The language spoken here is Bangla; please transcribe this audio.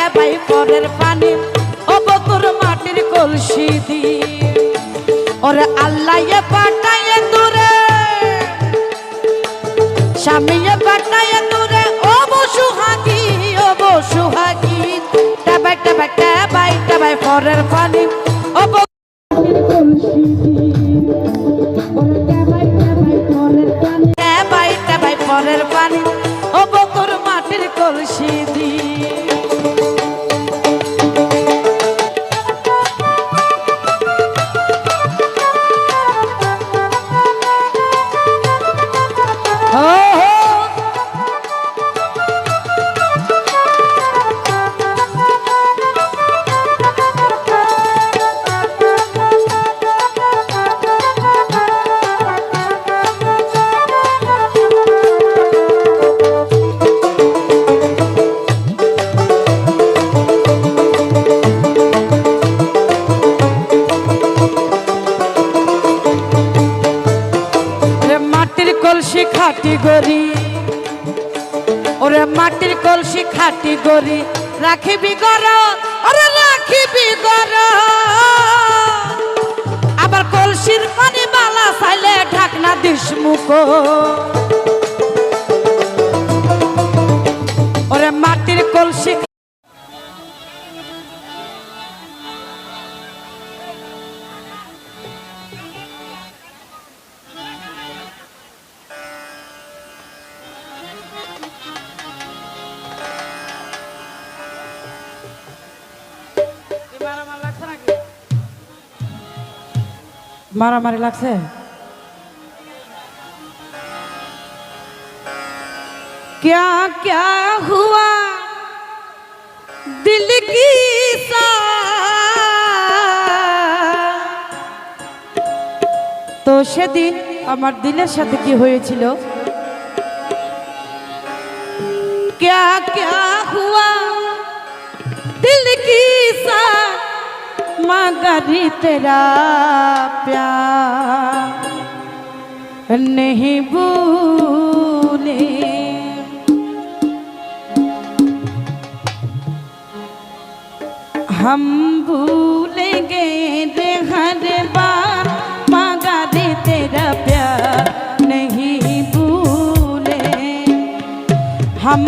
টেবাই পরের পানি ও বকুর মাটির কলসি দি ওরে আল্লাহ পাঠায় দূরে স্বামীয়ে পাঠায় দূরে ও বসুহাগি টেবাই টেবাই টেবাই টেবাই পরের পানি ও বকুর কলসি দি ওরে টেবাই টেবাই পরের পানি টেবাই টেবাই পরের পানি ও বকুর মাটির কলসি দি কলসি খাটি গরি ওরে মাটির কলসি খাটি গরি রাখিবি গর ওরে রাখিবি গর আবার কলসির পানি বালা চাইলে ঢাকনা দিস মুখ ওরে মাটির কলসি মারামারি লাগছে क्या क्या हुआ दिल की তো সেদিন আমার দিলের সাথে কি হয়েছিল क्या क्या हुआ दिल की मगर तेरा प्यार नहीं भूले हम भूलेंगे रे हर बार मगर तेरा प्यार नहीं भूले हम